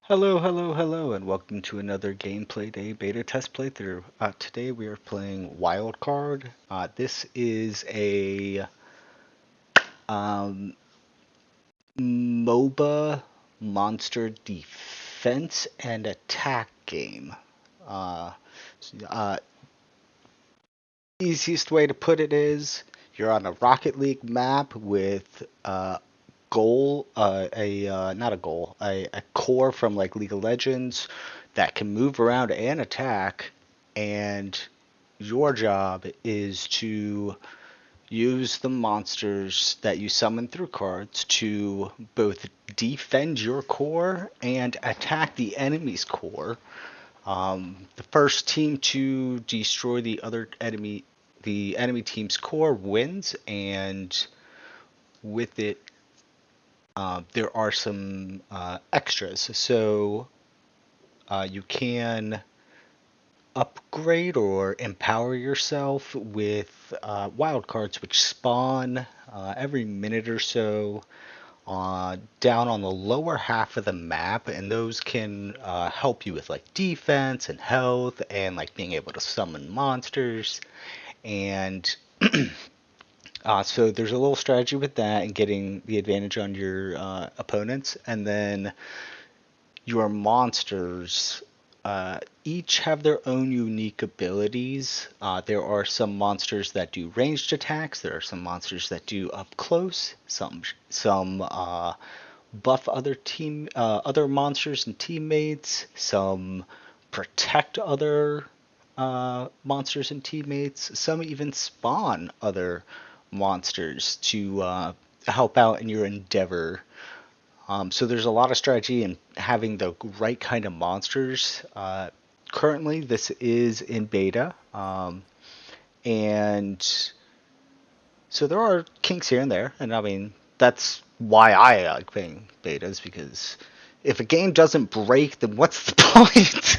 Hello, hello, hello, and welcome to another Gameplay Day beta test playthrough. Today we are playing Wildcard. This is a um, MOBA monster defense and attack game. Uh, uh, Easiest way to put it is you're on a Rocket League map with not a goal, a core from like League of Legends that can move around and attack, and your job is to use the monsters that you summon through cards to both defend your core and attack the enemy's core. The first team to destroy the enemy team's core wins, and with it, there are some extras. So you can upgrade or empower yourself with wild cards, which spawn every minute or so down on the lower half of the map, and those can help you with like defense and health and like being able to summon monsters. And so there's a little strategy with that and getting the advantage on your opponents. And then your monsters each have their own unique abilities. There are some monsters that do ranged attacks. There are some monsters that do up close. Some buff other monsters and teammates. Some protect other monsters and teammates. Some even spawn other monsters to help out in your endeavor. So there's a lot of strategy in having the right kind of monsters. Currently, this is in beta, and so there are kinks here and there. And I mean, that's why I like playing betas, because if a game doesn't break, then what's the point?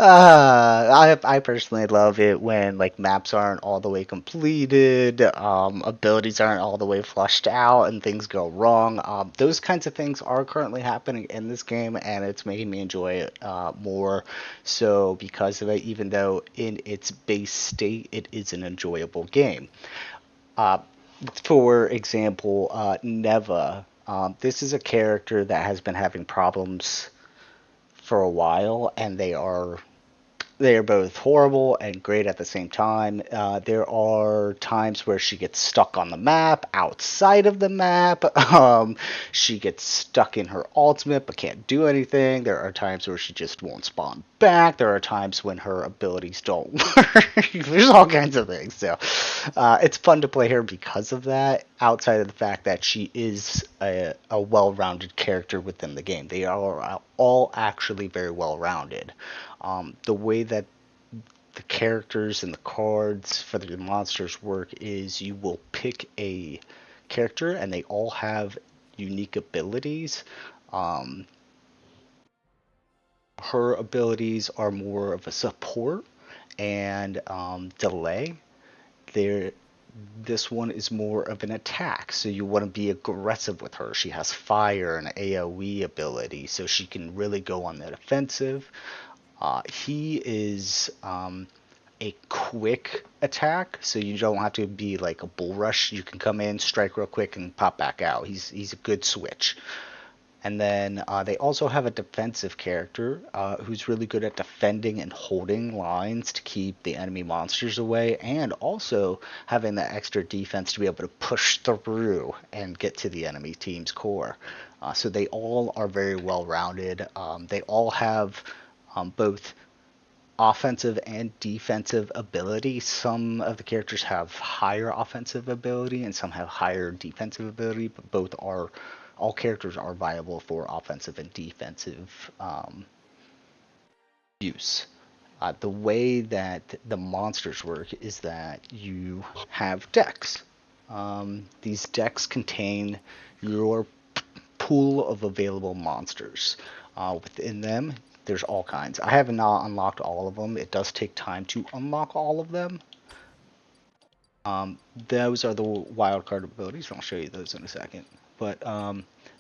I personally love it when like maps aren't all the way completed, abilities aren't all the way flushed out, and things go wrong. Those kinds of things are currently happening in this game, and it's making me enjoy it more. So because of it, even though in its base state it is an enjoyable game. Uh, for example, Neva. This is a character that has been having problems for a while, and they are both horrible and great at the same time. There are times where she gets stuck on the map, outside of the map. She gets stuck in her ultimate but can't do anything. There are times where she just won't spawn back. There are times when her abilities don't work. There's all kinds of things. So it's fun to play her because of that, outside of the fact that she is a well rounded character within the game. They are all actually very well rounded. The way that the characters and the cards for the monsters work is you will pick a character and they all have unique abilities. Um, Her abilities are more of a support and delay. There, this one is more of an attack, so you want to be aggressive with her. She has fire and AoE ability, so she can really go on the offensive. He is a quick attack, so you don't have to be like a bull rush. You can come in, strike real quick, and pop back out. He's a good switch. And then they also have a defensive character who's really good at defending and holding lines to keep the enemy monsters away, and also having that extra defense to be able to push through and get to the enemy team's core. So they all are very well rounded. They all have both offensive and defensive ability. Some of the characters have higher offensive ability and some have higher defensive ability, but both are all characters are viable for offensive and defensive use. The way that the monsters work is that you have decks. These decks contain your pool of available monsters. Within them, there's all kinds. I have not unlocked all of them. It does take time to unlock all of them. Those are the wildcard abilities. I'll show you those in a second. but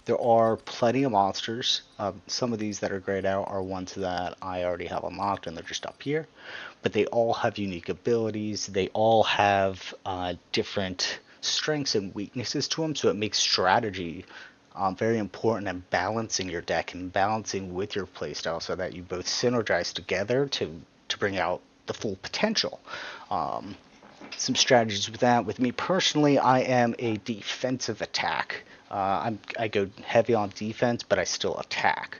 there are plenty of monsters. Some of these that are grayed out are ones that I already have unlocked, and they're just up here. But they all have unique abilities. They all have different strengths and weaknesses to them, so it makes strategy very important in balancing your deck and balancing with your playstyle, so that you both synergize together to bring out the full potential. Some strategies with that. With me personally, I am a defensive attack. I go heavy on defense, but I still attack.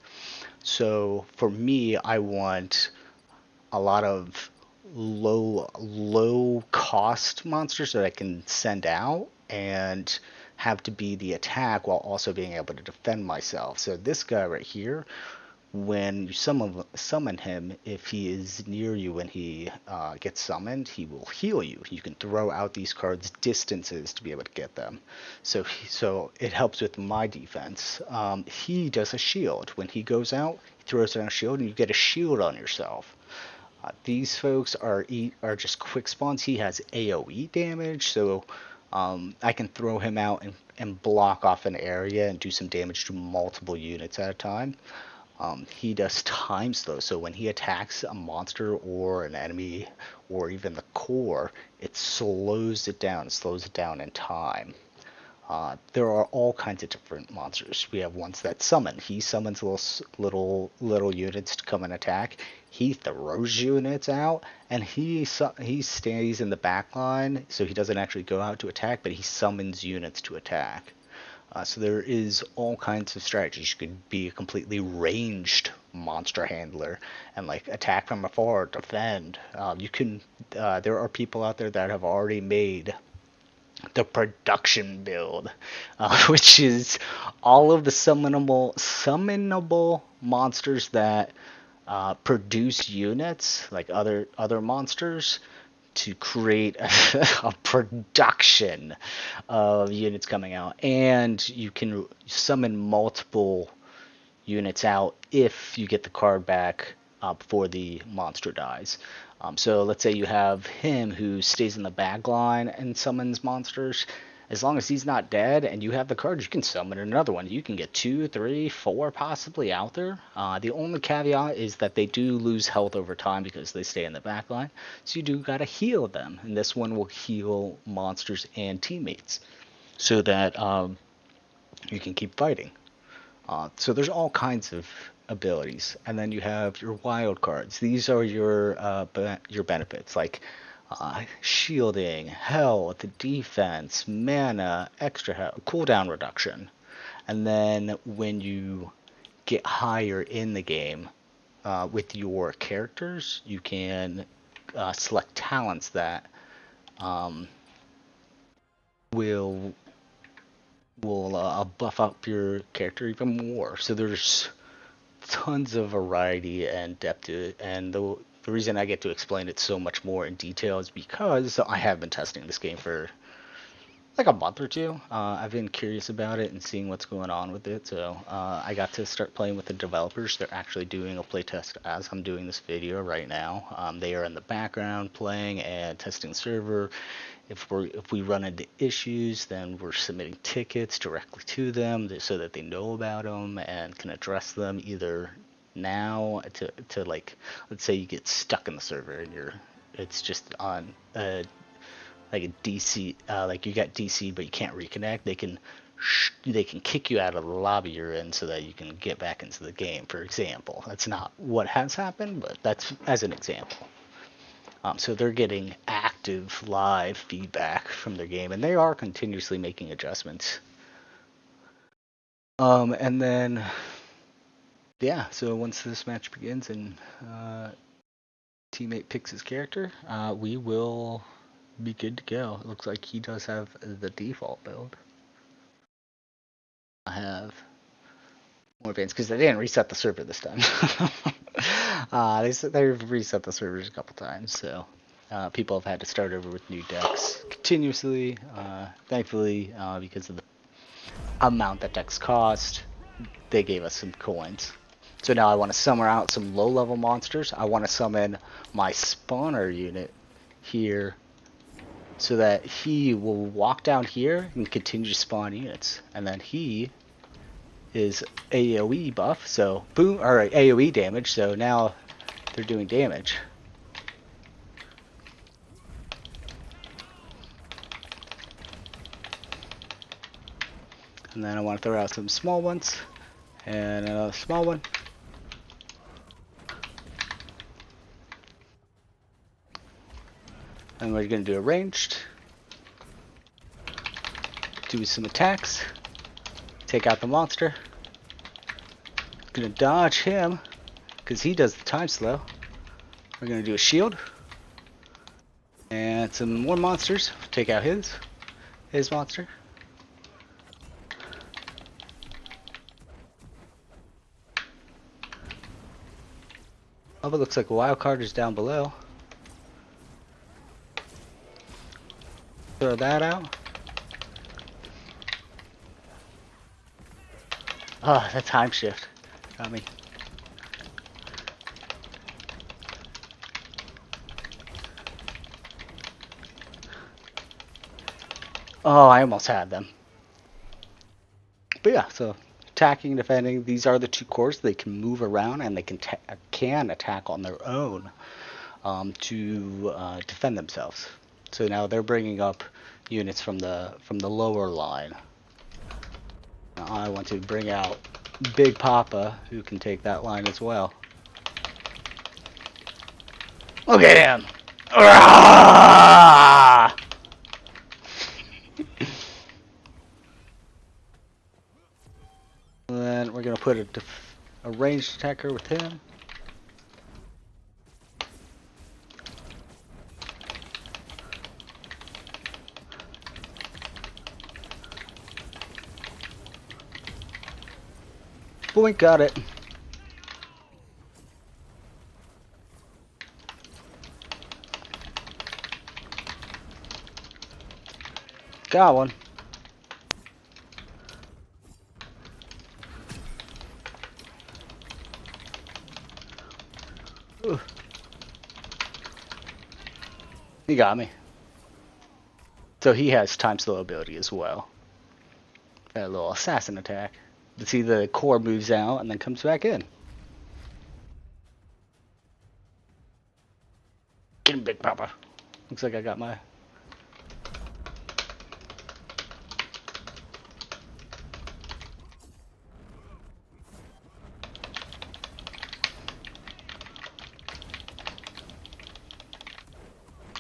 So for me, I want a lot of low cost monsters that I can send out and have to be the attack while also being able to defend myself. So this guy right here, when you summon him, if he is near you when he gets summoned, he will heal you. You can throw out these cards distances to be able to get them. So it helps with my defense. He does a shield. When he goes out, he throws down a shield, and you get a shield on yourself. These folks are just quick spawns. He has AoE damage, so I can throw him out and block off an area and do some damage to multiple units at a time. He does time slow, so when he attacks a monster or an enemy or even the core, it slows it down. It slows it down in time. There are all kinds of different monsters. We have ones that summon. He summons little units to come and attack. He throws units out, and he stays in the back line, so he doesn't actually go out to attack, but he summons units to attack. So there is all kinds of strategies. You could be a completely ranged monster handler and like attack from afar, defend. There are people out there that have already made the production build, which is all of the summonable monsters that produce units like other monsters to create a production of units coming out, and you can summon multiple units out if you get the card back before the monster dies. So let's say you have him who stays in the back line and summons monsters. As long as he's not dead and you have the cards, you can summon another one. You can get 2, 3, 4 possibly out there. The only caveat is that they do lose health over time because they stay in the back line. So you do gotta heal them. And this one will heal monsters and teammates so that you can keep fighting. So there's all kinds of abilities, and then you have your wild cards. These are your benefits, like shielding, health, defense, mana, extra health, cooldown reduction. And then when you get higher in the game with your characters, you can select talents that will buff up your character even more. So there's tons of variety and depth to it, and the reason I get to explain it so much more in detail is because I have been testing this game for like a month or two. I've been curious about it and seeing what's going on with it, so I got to start playing with the developers. They're actually doing a playtest as I'm doing this video right now. They are in the background playing and testing the server. If we run into issues, then we're submitting tickets directly to them so that they know about them and can address them either now to like, let's say you get stuck in the server and it's just on like a DC, like you got DC but you can't reconnect. They can kick you out of the lobby you're in so that you can get back into the game, for example. That's not what has happened, but that's as an example. So they're getting active live feedback from their game, and they are continuously making adjustments. And then, yeah, so once this match begins and teammate picks his character, we will be good to go. It looks like he does have the default build. I have more advanced because they didn't reset the server this time. They've reset the servers a couple times, so people have had to start over with new decks continuously. Thankfully, because of the amount that decks cost, they gave us some coins. So now I want to summon out some low-level monsters. I want to summon my spawner unit here so that he will walk down here and continue to spawn units. And then he is AoE buff, so boom, or AoE damage, so now they're doing damage. And then I want to throw out some small ones, and another small one. And we're going to do a ranged. Do some attacks. Take out the monster. Gonna dodge him, because he does the time slow. We're gonna do a shield. And some more monsters. Take out his monster. Oh, it looks like a Wildcard is down below. Throw that out. Oh, that time shift got me. Oh, I almost had them. But yeah, so attacking and defending, these are the two cores. They can move around and they can attack on their own to defend themselves. So now they're bringing up units from the lower line. Now I want to bring out Big Papa, who can take that line as well. Look at him! Then we're gonna put a ranged attacker with him. Boink, got it. Got one. Ooh. He got me. So he has time slow ability as well. That little assassin attack. You see the core moves out and then comes back in. Get him, Big Papa. Looks like I got my...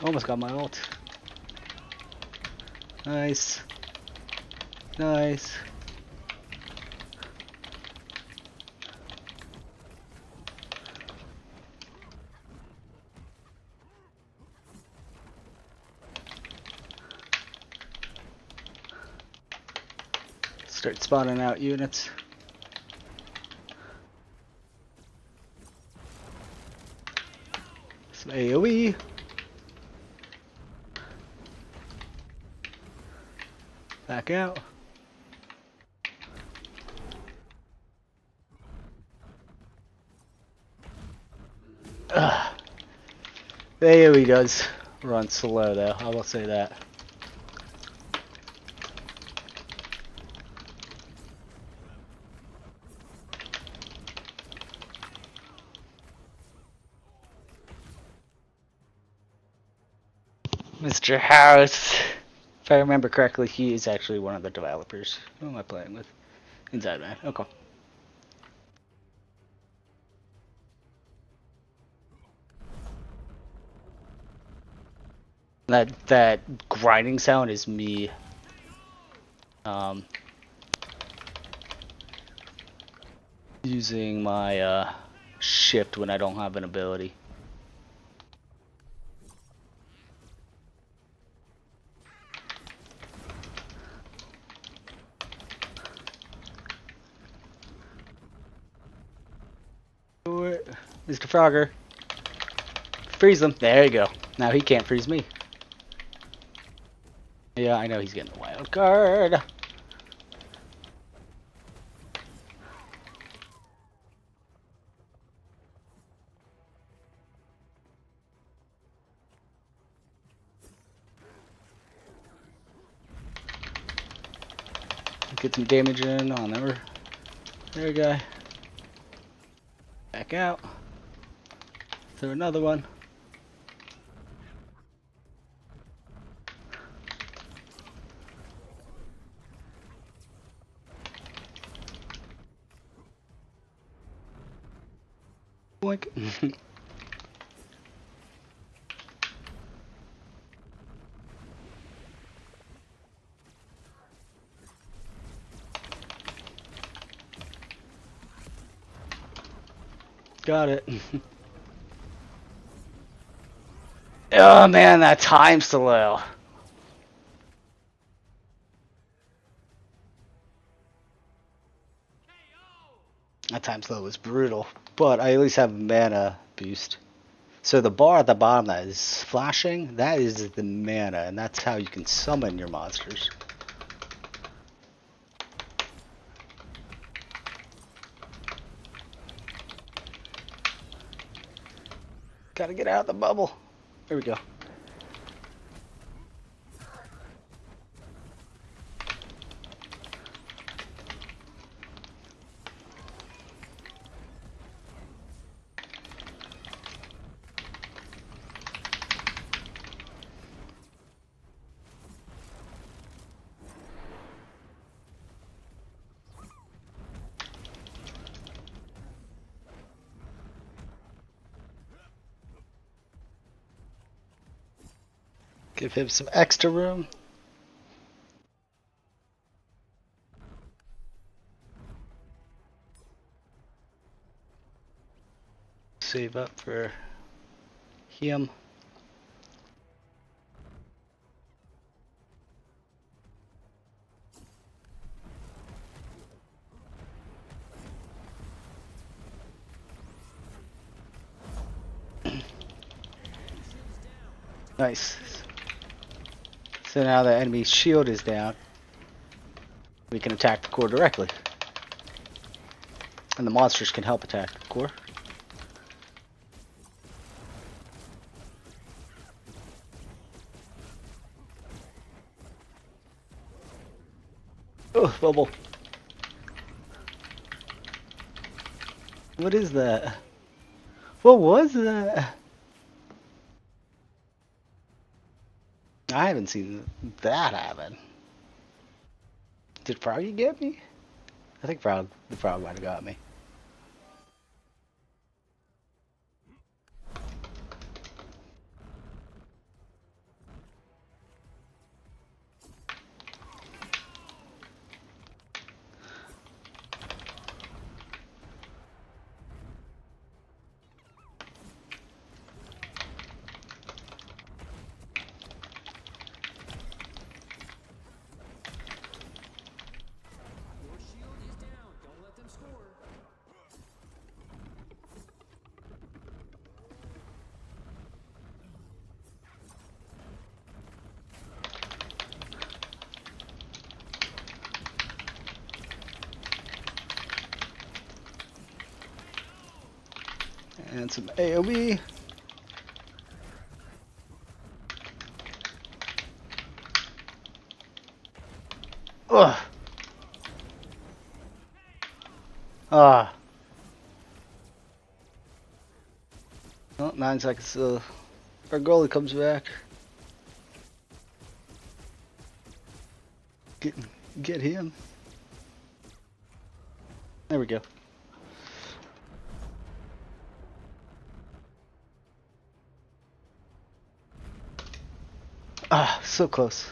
Almost got my ult. Nice. Nice. Start spawning out units. Some AoE. Back out. Ugh. The AoE does run slow though, I will say that. Mr. House. If I remember correctly, he is actually one of the developers. Who am I playing with? Inside Man. Okay. That grinding sound is me using my shift when I don't have an ability. Mr. Frogger. Freeze him. There you go. Now he can't freeze me. Yeah, I know he's getting the wild card. Get some damage in on there. There you go. Back out. Throw another one. Boink. Got it. Oh man, that time's so low. That time slow was brutal, but I at least have mana boost. So the bar at the bottom that is flashing, that is the mana, and that's how you can summon your monsters. Gotta get out of the bubble. There we go. Give him some extra room. Save up for him. Nice. So now the enemy's shield is down. We can attack the core directly. And the monsters can help attack the core. Oh, bubble. What is that? What was that? I haven't seen that happen. Did Froggy get me? I think the frog might have got me. And some AoE. Ugh. Ah. Oh, 9 seconds till our goalie comes back. Get him. There we go. Ah, so close.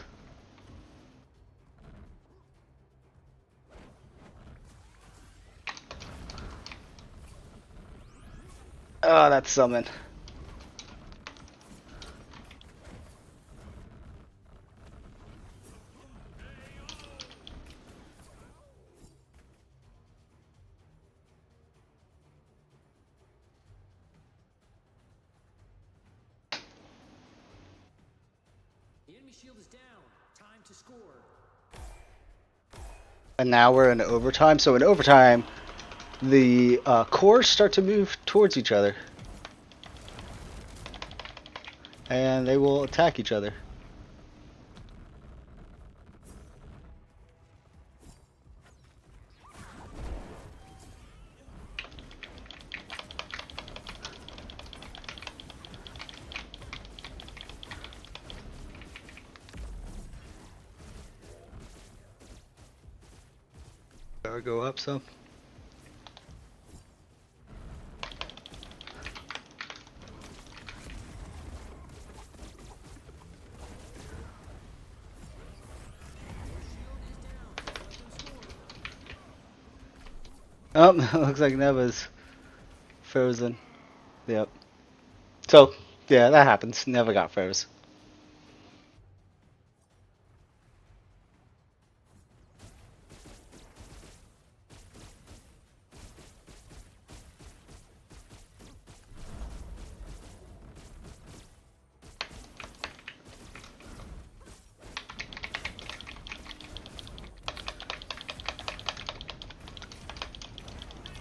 Oh, that's summon. The enemy shield is down. Time to score. And now we're in overtime. So in overtime, the cores start to move towards each other. And they will attack each other. Power go up some. Oh, looks like Neva's frozen. Yep. So, yeah, that happens. Never got froze.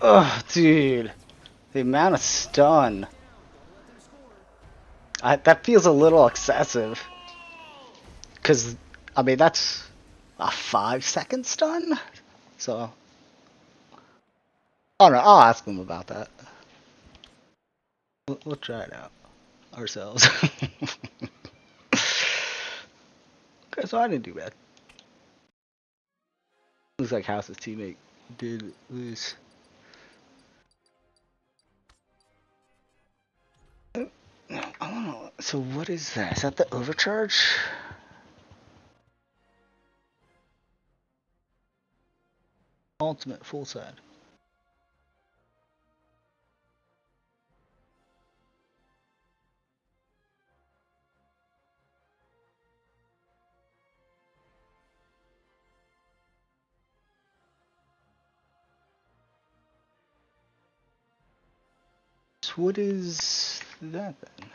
Oh, dude. The amount of stun. That feels a little excessive. Because, I mean, that's a 5-second stun? So, I don't know. I'll ask them about that. We'll try it out ourselves. Okay, so I didn't do bad. Looks like House's teammate did lose. I don't know. So what is that? Is that the overcharge? Ultimate full side. So what is that then?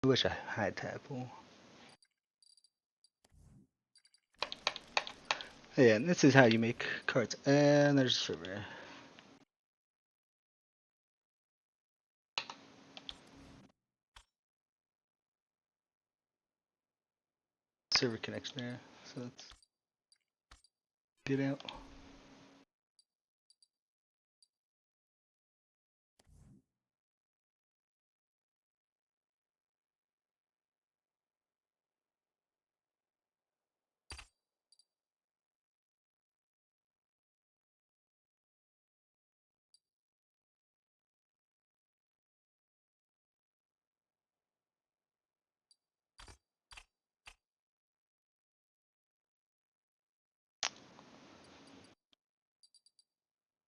I wish I had tadpole. Yeah, and this is how you make cards. And there's a server. Server connection there. So let's get out.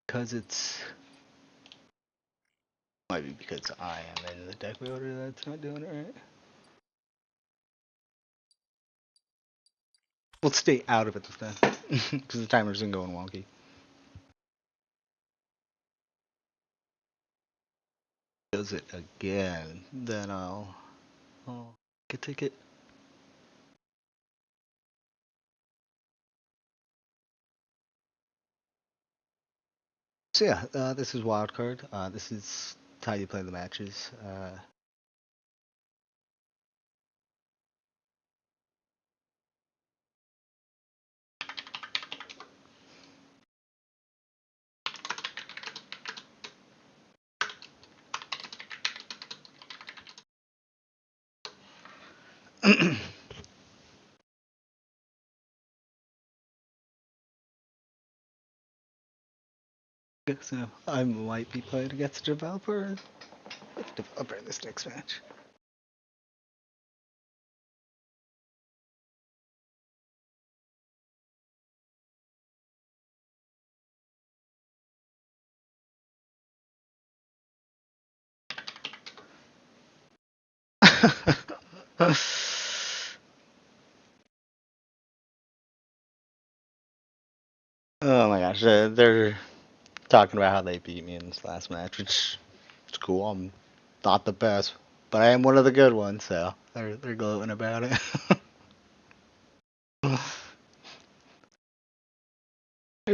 Because it's... Might be because I am in the deck builder that's not doing it right. We'll stay out of it this time. Because the timer's been going wonky. Does it again, then I'll get a ticket. So yeah, this is Wildcard. This is how you play the matches. So I might be playing against a developer. Developer in this next match. Oh my gosh, they're talking about how they beat me in this last match, which is cool. I'm not the best, but I am one of the good ones, so they're gloating about it.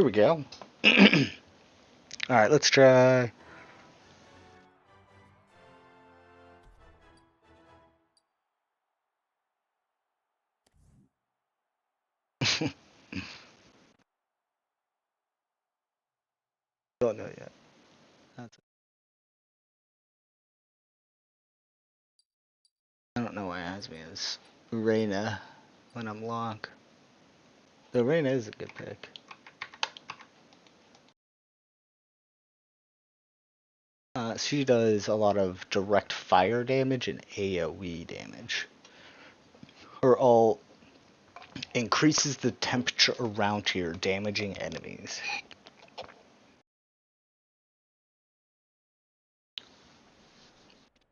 Here we go. Alright, let's try. Don't know yet. That's I don't know why it has me as Reina when I'm Locke. The Reina is a good pick. She does a lot of direct fire damage and AoE damage. Her ult increases the temperature around here, damaging enemies.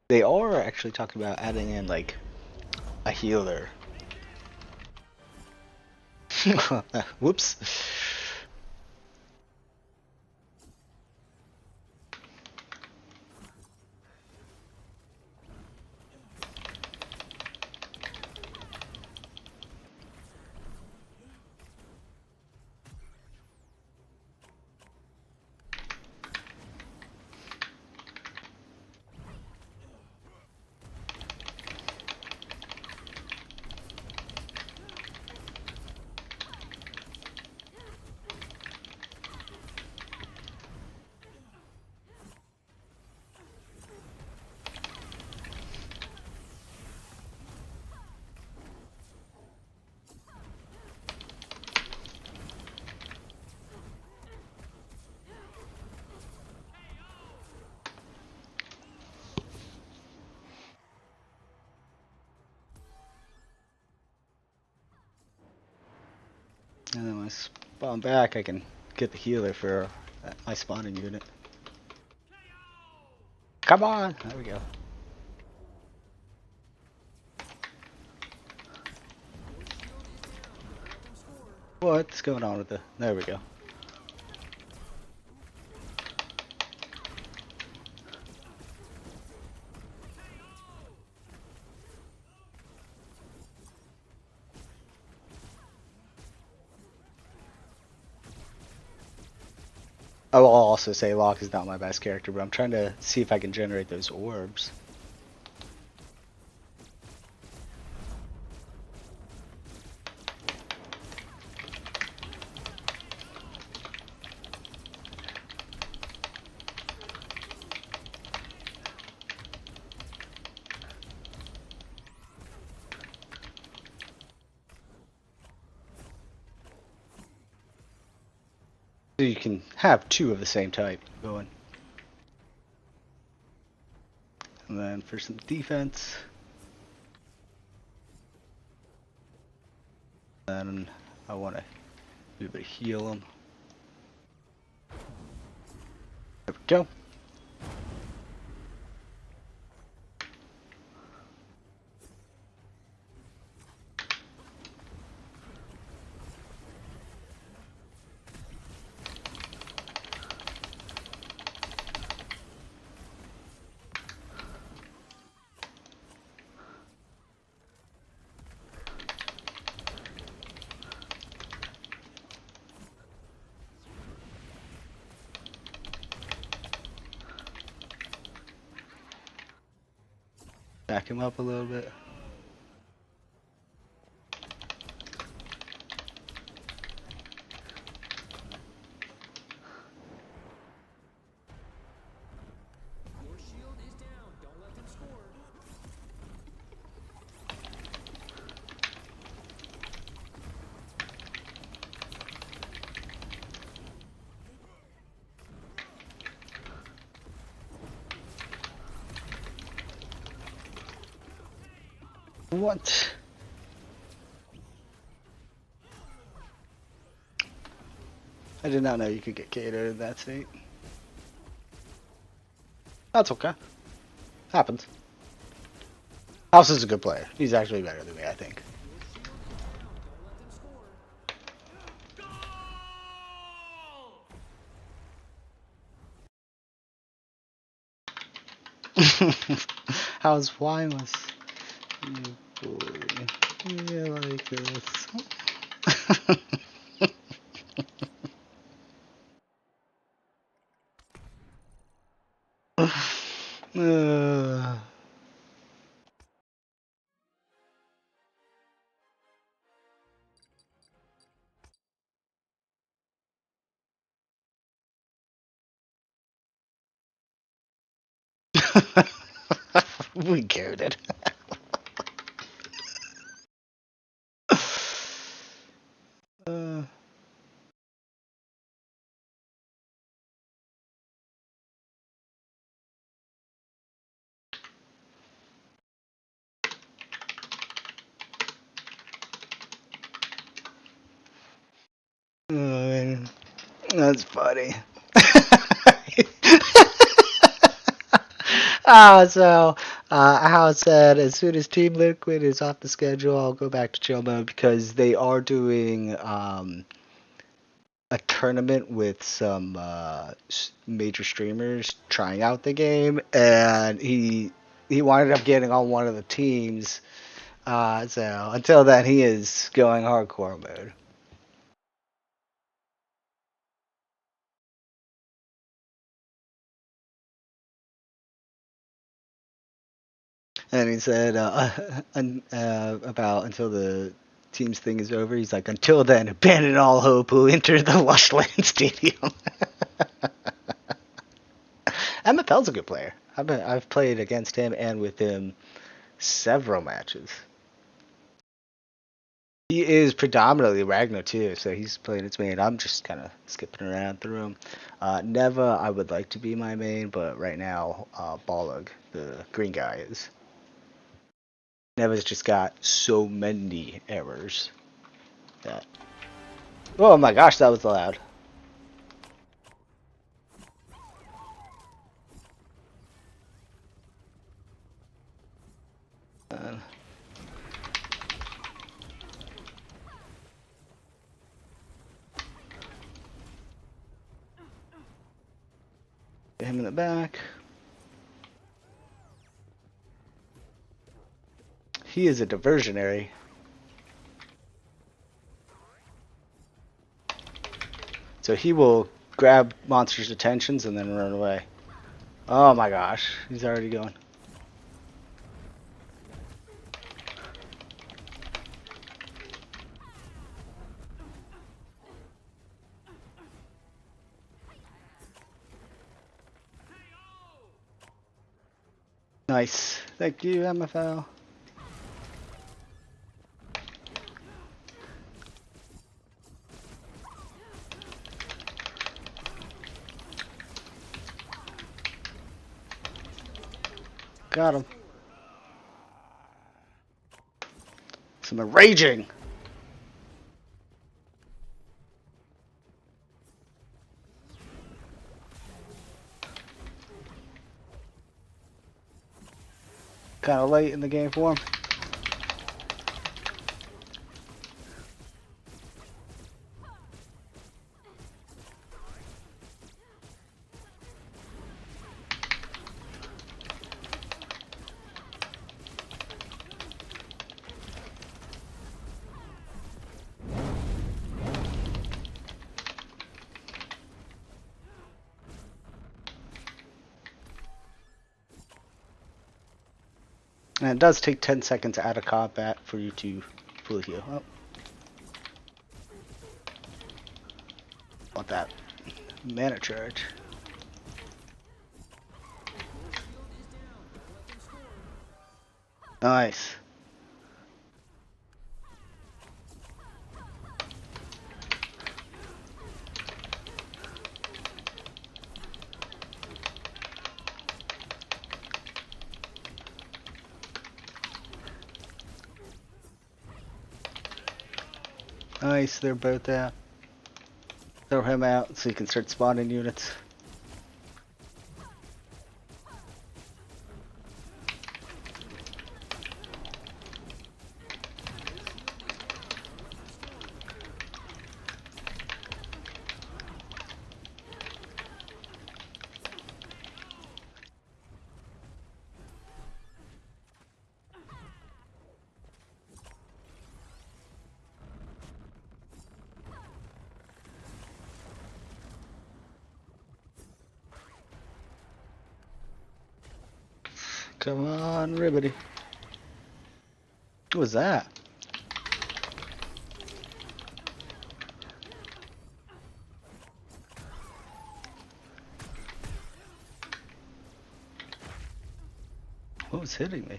They are actually talking about adding in like a healer. Whoops. And then when I spawn back, I can get the healer for my spawning unit. Come on! There we go. What's going on with the... There we go. I will also say Locke is not my best character, but I'm trying to see if I can generate those orbs. So you can have two of the same type going. And then for some defense. Then I want to do a bit of heal them. There we go. Back him up a little bit. Your shield is down. Don't let them score. What? I did not know you could get catered in that state. That's okay. Happens. House is a good player. He's actually better than me, I think. How's Wymus? Oh boy. Yeah, like this. We get it. uh, man, that's funny. How it said, as soon as Team Liquid is off the schedule, I'll go back to chill mode because they are doing a tournament with some major streamers trying out the game, and he wound up getting on one of the teams. So until then, he is going hardcore mode. And he said about until the team's thing is over, he's like, until then, abandon all hope who enter the Lushland Stadium. MFL's a good player. I've played against him and with him several matches. He is predominantly Ragnar too, so he's playing its main. I'm just kind of skipping around through him. Neva, I would like to be my main, but right now, Balog, the green guy, is. Neva's just got so many errors that. Oh my gosh, that was loud. Uh, Get him in the back. He is a diversionary. So he will grab monsters' attentions and then run away. Oh my gosh, he's already going. Nice. Thank you, MFL. Got him. Some raging. Kind of late in the game for him. And it does take 10 seconds out of combat for you to fully heal. Oh. Want that mana charge. Nice. Nice, they're both out. Throw him out so you can start spawning units. Come on, Ribbity. What was that? What was hitting me?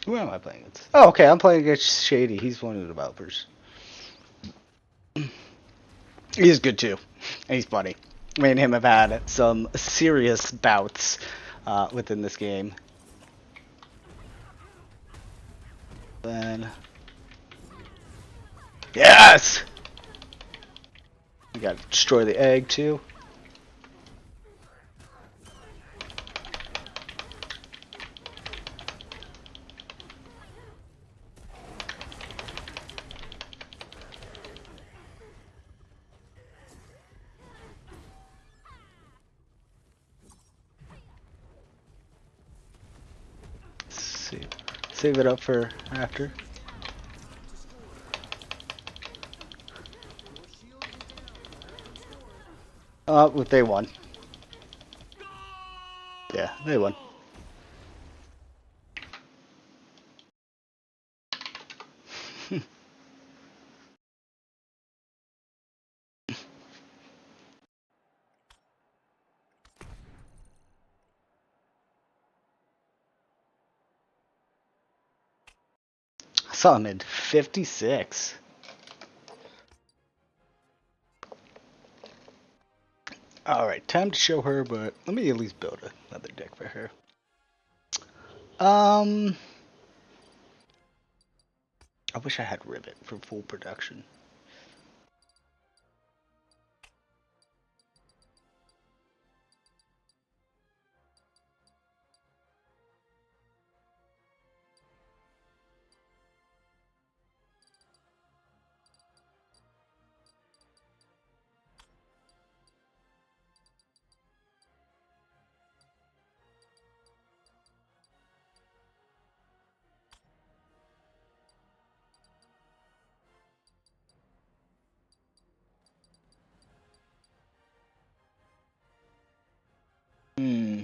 Who am I playing against? Oh, okay, I'm playing against Shady. He's one of the developers. He's good too. And he's funny. Me and him have had some serious bouts within this game. Then, yes! You gotta destroy the egg too. Save it up for after. They won. Yeah, they won. I saw him in 56. Alright, time to show her, but let me at least build another deck for her. I wish I had Rivet for full production. Hmm.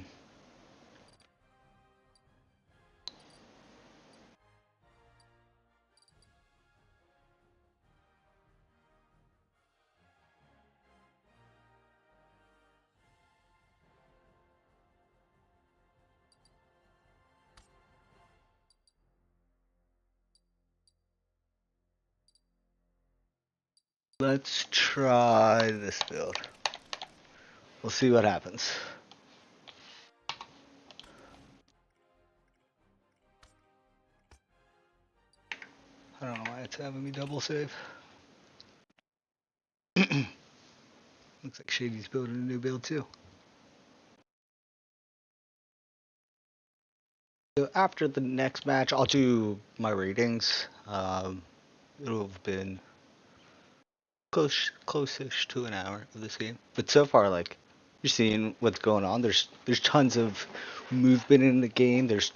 Let's try this build. We'll see what happens. I don't know why it's having me double save. Looks like Shady's building a new build too. So after the next match, I'll do my ratings. It'll have been close-ish to an hour of this game, but so far, like, you're seeing what's going on. There's tons of movement in the game. There's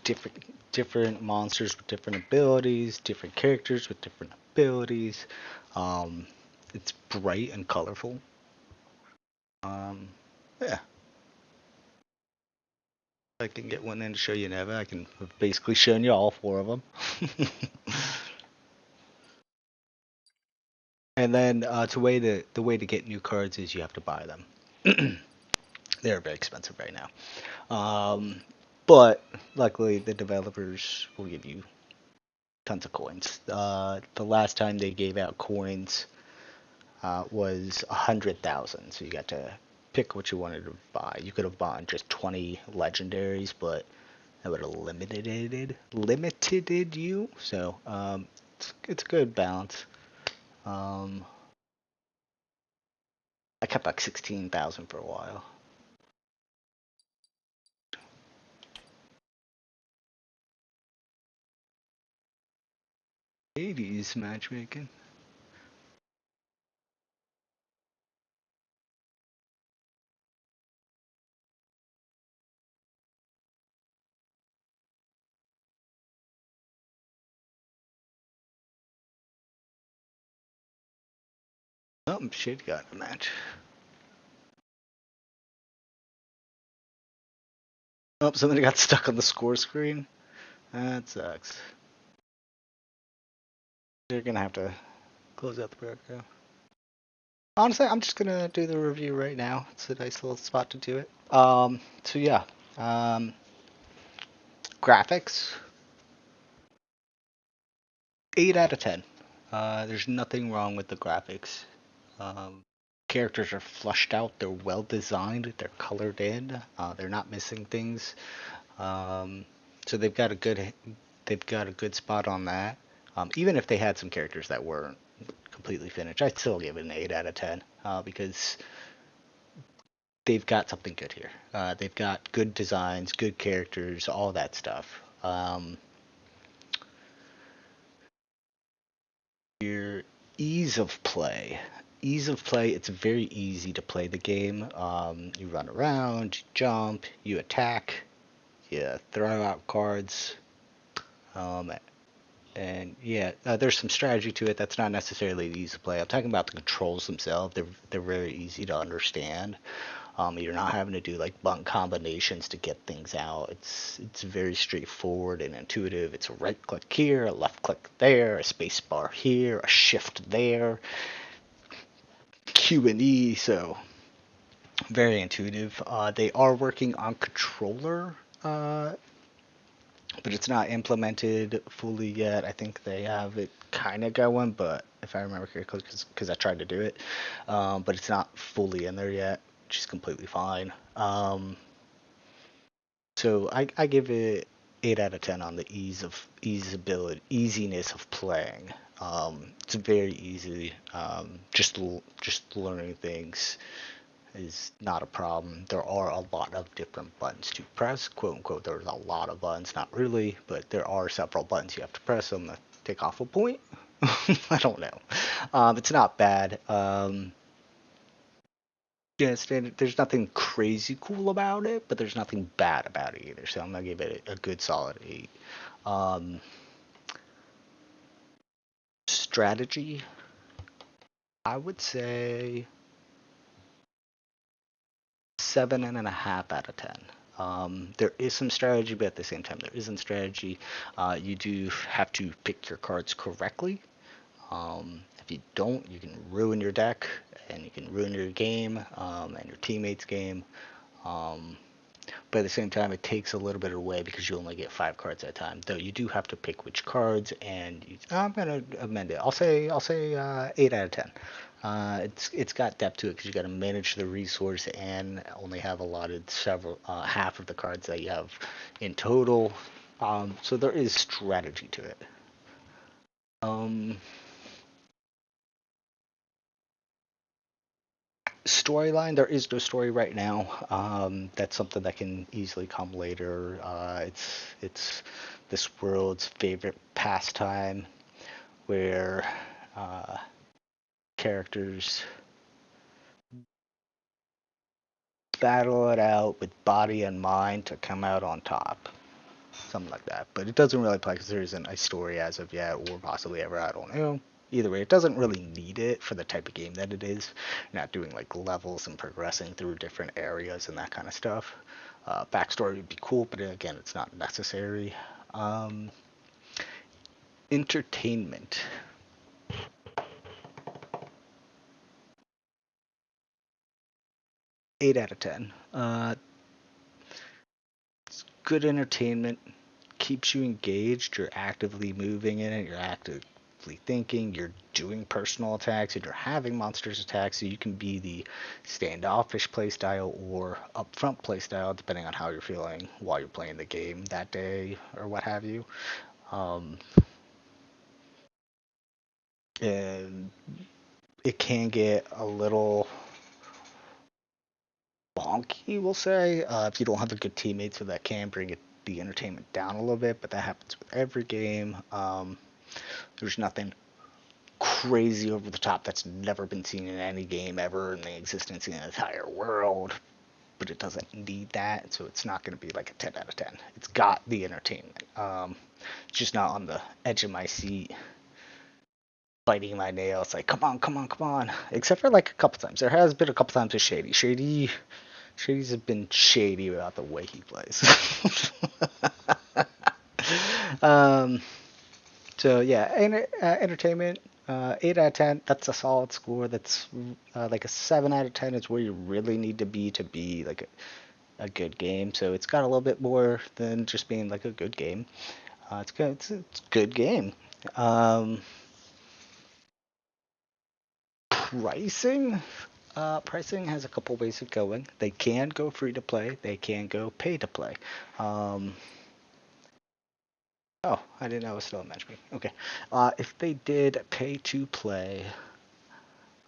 different monsters with different abilities, different characters with different abilities. Um, it's bright and colorful. Yeah. I can get one in to show you, Neva. I can have basically shown you all four of them. And then the way to get new cards is you have to buy them. They're very expensive right now. But luckily the developers will give you tons of coins. The last time they gave out coins was 100,000. So you got to pick what you wanted to buy. You could have bought just 20 legendaries, but that would have limited you. So it's a good balance. Um, I kept like 16,000 for a while. '80s matchmaking. Oh, shit, got a match. Oh, somebody got stuck on the score screen. That sucks. You're gonna have to close out the program. Honestly, I'm just gonna do the review right now. It's a nice little spot to do it. So yeah, um, graphics, 8 out of 10. There's nothing wrong with the graphics. Um, Characters are flushed out. They're well designed. They're colored in. They're not missing things. Um, so they've got a good spot on that. Even if they had some characters that weren't completely finished, I'd still give it an 8 out of 10 because they've got something good here. They've got good designs, good characters, all that stuff. Your ease of play. Ease of play, it's very easy to play the game. You run around, you jump, you attack, you throw out cards. Um, and yeah, there's some strategy to it. That's not necessarily easy to play. I'm talking about the controls themselves. They're very easy to understand. You're not having to do like button combinations to get things out. It's very straightforward and intuitive. It's a right click here, a left click there, a space bar here, a shift there, Q and E. So very intuitive. They are working on controller, but it's not implemented fully yet. I think they have it kind of going, but if I remember correctly, because I tried to do it, but it's not fully in there yet, which is completely fine. So I give it 8 out of 10 on the easiness of playing. It's very easy. Just learning things is not a problem. There are a lot of different buttons to press, quote unquote. There's a lot of buttons, not really, but there are several buttons you have to press on the take off a point. I don't know. It's not bad. Yeah, there's nothing crazy cool about it, but there's nothing bad about it either. So I'm gonna give it a good solid 8. Um, Strategy, I would say 7.5 out of 10. There is some strategy, but at the same time, there isn't strategy. You do have to pick your cards correctly. If you don't, you can ruin your deck, and you can ruin your game and your teammates' game. Um, but at the same time, it takes a little bit away because you only get 5 cards at a time. Though you do have to pick which cards, and I'm gonna amend it. I'll say 8 out of 10. It's got depth to it because you got to manage the resource and only have allotted several half of the cards that you have in total. So there is strategy to it. Um, Storyline, there is no story right now. That's something that can easily come later. It's this world's favorite pastime where uh, characters battle it out with body and mind to come out on top, something like that. But it doesn't really play because there isn't a story as of yet, or possibly ever. I don't know. Either way, it doesn't really need it for the type of game that it is. You're not doing like levels and progressing through different areas and that kind of stuff. Backstory would be cool, but again, it's not necessary. Um, Entertainment. 8 out of 10. Good entertainment, keeps you engaged. You're actively moving in it. You're actively thinking. You're doing personal attacks, and you're having monsters attack. So you can be the standoffish playstyle or upfront playstyle, depending on how you're feeling while you're playing the game that day or what have you. Um, and it can get a little bonky, we'll say, if you don't have a good teammate, so that can bring the entertainment down a little bit, but that happens with every game. There's nothing crazy over the top that's never been seen in any game ever in the existence of the entire world, but it doesn't need that, so it's not going to be like a 10 out of 10. It's got the entertainment. It's just not on the edge of my seat, biting my nails, like, come on, come on, come on. Except for like a couple times. There has been a couple times with Shady's have been shady about the way he plays. um, So yeah, entertainment, 8 out of 10. That's a solid score. That's like a 7 out of 10 is where you really need to be like a good game. So it's got a little bit more than just being like a good game. It's good. It's a good game. Um, Pricing. Pricing has a couple ways of going. They can go free to play. They can go pay to play. Um, oh, I didn't know it was still a matchmaking. Okay. If they did pay to play,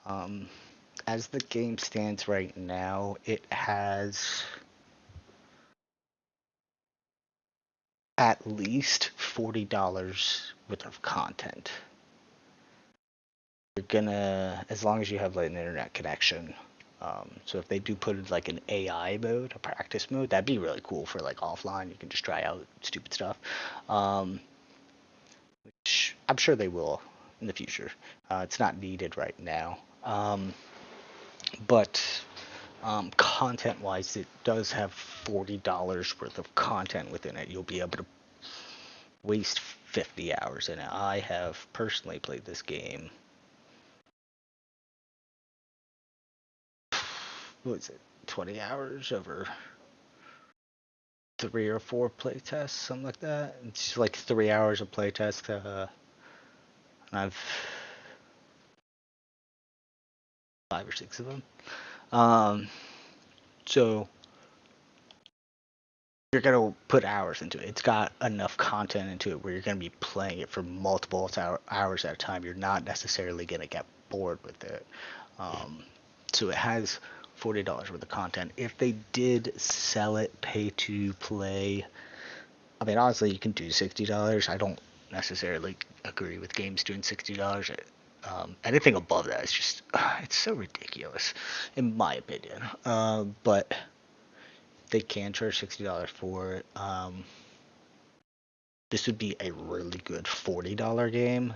um, as the game stands right now, it has at least $40 worth of content. You're gonna, as long as you have like an internet connection. So if they do put it like an AI mode, a practice mode, that'd be really cool for like offline. You can just try out stupid stuff. Um, which I'm sure they will in the future. It's not needed right now. But content wise, it does have $40 worth of content within it. You'll be able to waste 50 hours in it. I have personally played this game. What is it? 20 hours over 3 or 4 play tests, something like that. It's like 3 hours of play test. And I've 5 or 6 of them. Um, so you're gonna put hours into it. It's got enough content into it where you're gonna be playing it for multiple hours at a time. You're not necessarily gonna get bored with it. Um, so it has $40 worth of content. If they did sell it pay to play, I mean honestly, you can do $60. I don't necessarily agree with games doing $60. Anything above that is just it's so ridiculous, in my opinion. But they can charge $60 for it. This would be a really good $40 game.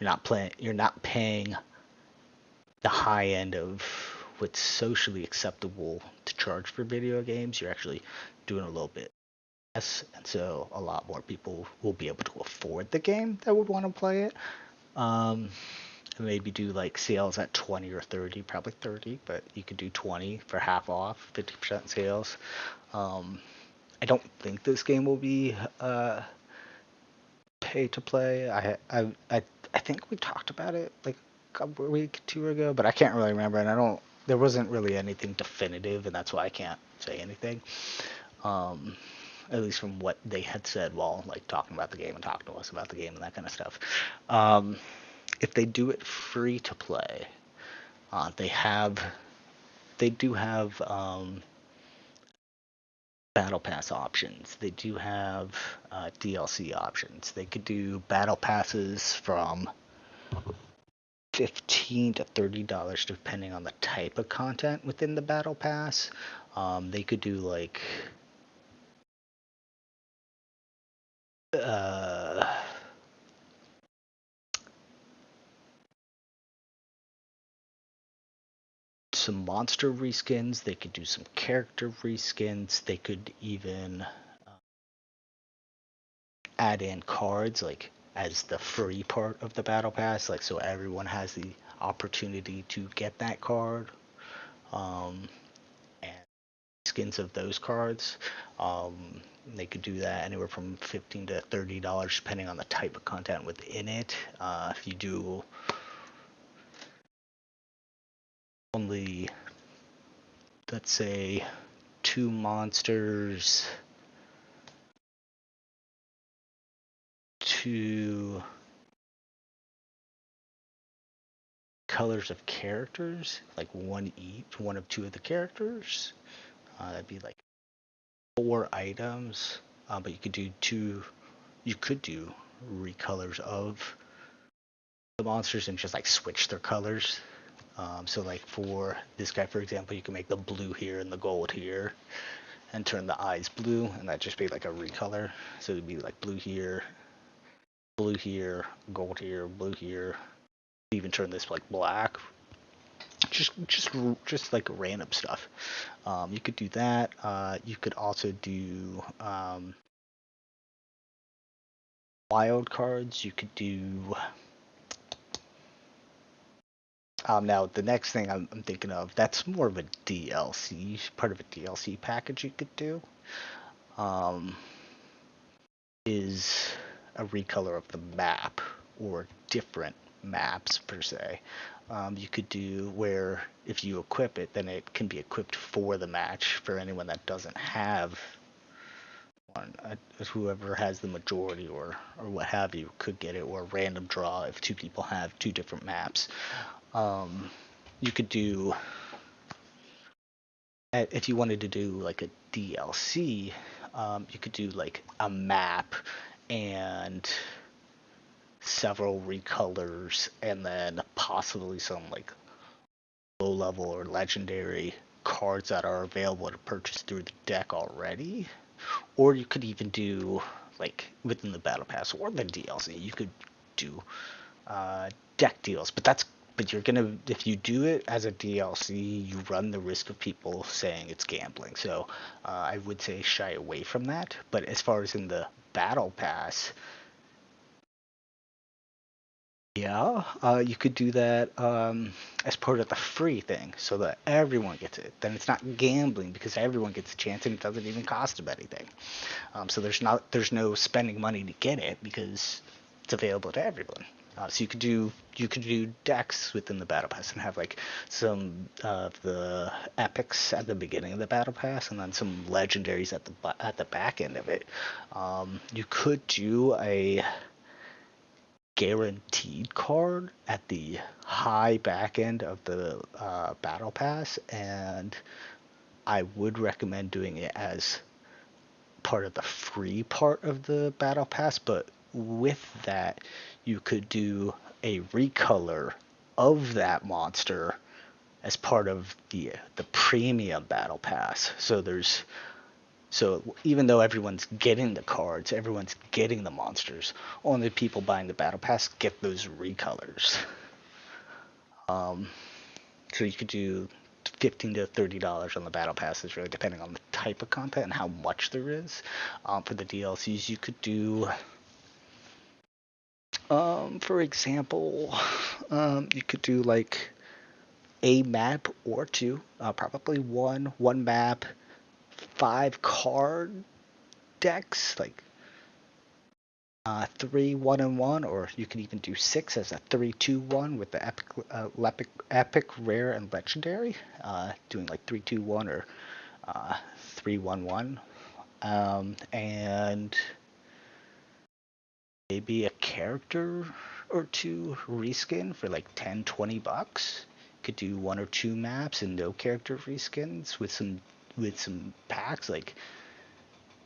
You're not paying the high end of what's socially acceptable to charge for video games. You're actually doing a little bit less, and so a lot more people will be able to afford the game that would want to play it. Um, Maybe do like sales at 20 or 30, probably 30, but you could do 20 for half off, 50% sales. Um, I don't think this game will be pay to play. I think we talked about it like a week, 2 ago, but I can't really remember, and I don't. There wasn't really anything definitive, and that's why I can't say anything. Um, at least from what they had said while like talking about the game and talking to us about the game and that kind of stuff. Um, if they do it free to play, they do have battle pass options. They do have DLC options. They could do battle passes from $15 to $30 depending on the type of content within the battle pass. They could do like uh, some monster reskins. They could do some character reskins. They could even add in cards like as the free part of the battle pass, like so everyone has the opportunity to get that card. And skins of those cards. They could do that anywhere from $15 to $30 depending on the type of content within it. If you do only, let's say, 2 monsters, 2 colors of characters, like one each, one of 2 of the characters, that'd be like 4 items. But you could do two. You could do recolors of the monsters and just like switch their colors. So like for this guy, for example, you can make the blue here and the gold here and turn the eyes blue, and that'd just be like a recolor. So it'd be like blue here, gold here, blue here. Even turn this like black. Just like random stuff. You could do that. You could also do wild cards. You could do. Now the next thing I'm thinking of, that's more of a DLC, part of a DLC package you could do, um, is a recolor of the map or different maps per se. You could do where if you equip it, then it can be equipped for the match for anyone that doesn't have one. Whoever has the majority or what have you could get it, or random draw if two people have two different maps. You could do if you wanted to do like a DLC, you could do like a map and several recolors, and then possibly some like low level or legendary cards that are available to purchase through the deck already. Or you could even do like within the battle pass or the DLC, you could do deck deals. But you're gonna, if you do it as a DLC, you run the risk of people saying it's gambling. So I would say shy away from that. But as far as in the battle pass, yeah, you could do that as part of the free thing, so that everyone gets it. Then it's not gambling because everyone gets a chance, and it doesn't even cost them anything. So there's no spending money to get it because it's available to everyone. So you could do decks within the battle pass and have like some of the epics at the beginning of the battle pass, and then some legendaries at the back end of it. You could do a guaranteed card at the high back end of the battle pass, and I would recommend doing it as part of the free part of the battle pass. But with that, you could do a recolor of that monster as part of the premium battle pass. So even though everyone's getting the cards, everyone's getting the monsters, only people buying the battle pass get those recolors. So you could do $15 to $30 on the battle passes, really depending on the type of content and how much there is. For the DLCs, you could do, for example, you could do like a map or two, probably one map, 5 card decks, like 3 1-1, or you could even do 6 as a 3-2-1 with the epic, rare, and legendary, doing like 3-2-1 or 3-1-1, and maybe a character or two reskin for like 10-20 bucks. Could do 1 or 2 maps and no character reskins with some packs, like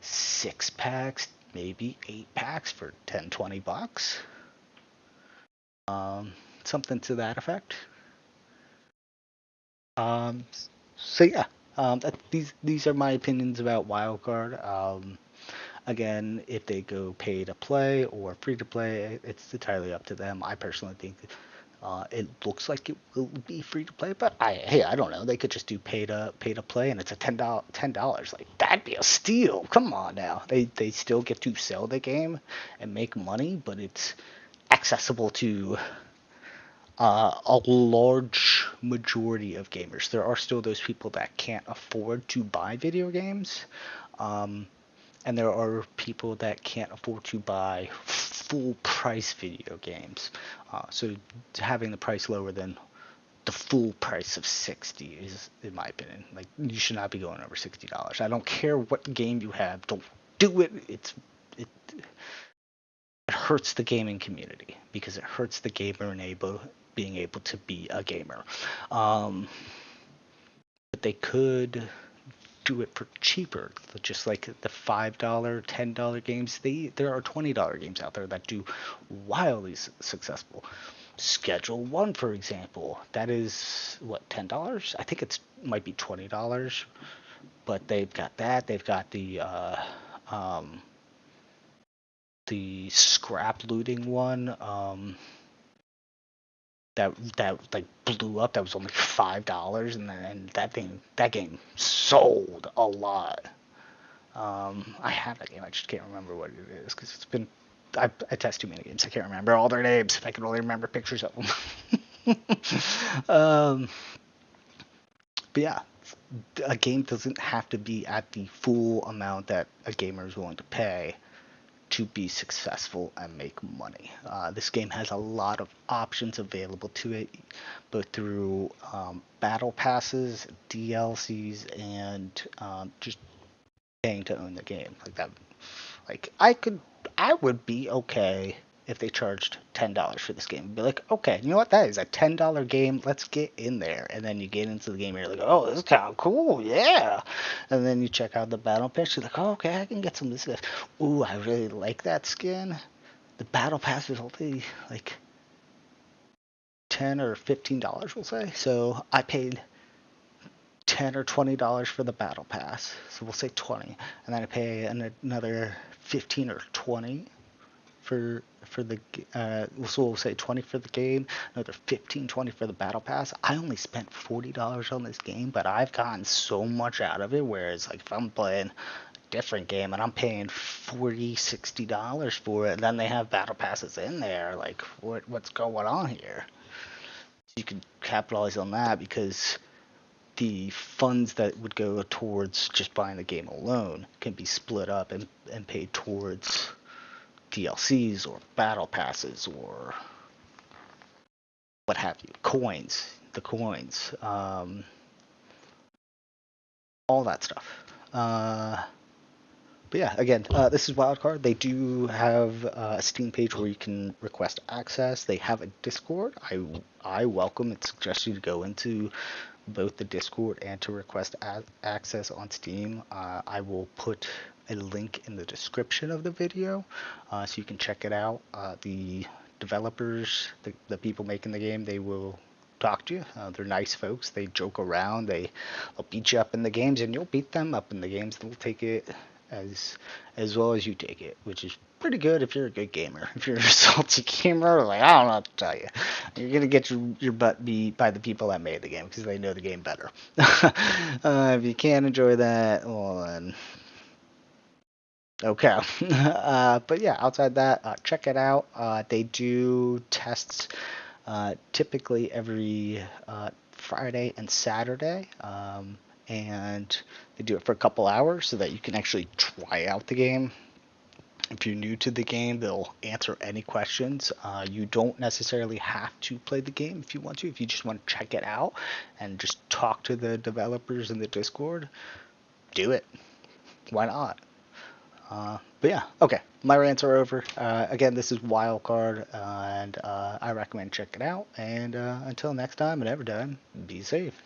6 packs, maybe 8 packs for 10-20 bucks. Something to that effect. Um, so yeah, these are my opinions about Wildcard. Again, if they go pay to play or free to play, it's entirely up to them. I personally think it looks like it will be free to play, but I don't know. They could just do pay to play, and it's a $10. Like, that'd be a steal. Come on now. They still get to sell the game and make money, but it's accessible to a large majority of gamers. There are still those people that can't afford to buy video games, um, and there are people that can't afford to buy full price video games. So having the price lower than the full price of 60 is, in my opinion, like, you should not be going over $60. I don't care what game you have. Don't do it. It hurts the gaming community because it hurts the gamer and being able to be a gamer. But they could do it for cheaper, just like the $5, $10 games. There are $20 games out there that do wildly successful. Schedule One, for example, that is what, $10? I think it's might be $20, but they've got that. They've got the scrap looting one. That like blew up. That was only $5, and that game sold a lot. I have that game. I just can't remember what it is because it's been I test too many games. I can't remember all their names. I can only remember pictures of them. But yeah, a game doesn't have to be at the full amount that a gamer is willing to pay to be successful and make money. This game has a lot of options available to it, both through battle passes, DLCs, and just paying to own the game. Like that, like I would be okay if they charged $10 for this game. I'd be like, okay, you know what? That is a $10 game. Let's get in there. And then you get into the game, and you're like, oh, this is kind of cool, yeah. And then you check out the battle pass. You're like, oh, okay, I can get some of this. Ooh, I really like that skin. The battle pass is only like $10 or $15, we'll say. So I paid $10 or $20 for the battle pass. So we'll say 20, and then I pay another 15 or 20 for the so we'll say 20 for the game, another 15, 20 for the battle pass. I only spent $40 on this game, but I've gotten so much out of it. Whereas like if I'm playing a different game and I'm paying $40, $60 for it, and then they have battle passes in there, like what's going on here? So you can capitalize on that, because the funds that would go towards just buying the game alone can be split up and paid towards DLCs or battle passes or what have you, coins, all that stuff. But yeah, again, this is Wildcard. They do have a Steam page where you can request access. They have a Discord. I welcome and suggest you to go into both the Discord and to request access on Steam. I will put a link in the description of the video, so you can check it out. The developers, the people making the game, they will talk to you. They're nice folks. They joke around. They'll beat you up in the games, and you'll beat them up in the games. They'll take it as well as you take it, which is pretty good if you're a good gamer. If you're a salty gamer, like, I don't know what to tell you. You're gonna get your butt beat by the people that made the game, because they know the game better. If you can't enjoy that, well then, okay. But yeah, outside that, check it out. They do tests typically every Friday and Saturday. And they do it for a couple hours so that you can actually try out the game. If you're new to the game, they'll answer any questions. You don't necessarily have to play the game if you want to. If you just want to check it out and just talk to the developers in the Discord, do it. Why not? But yeah, okay. My rants are over. Again, this is Wildcard, and I recommend checking it out. And until next time and every time, be safe.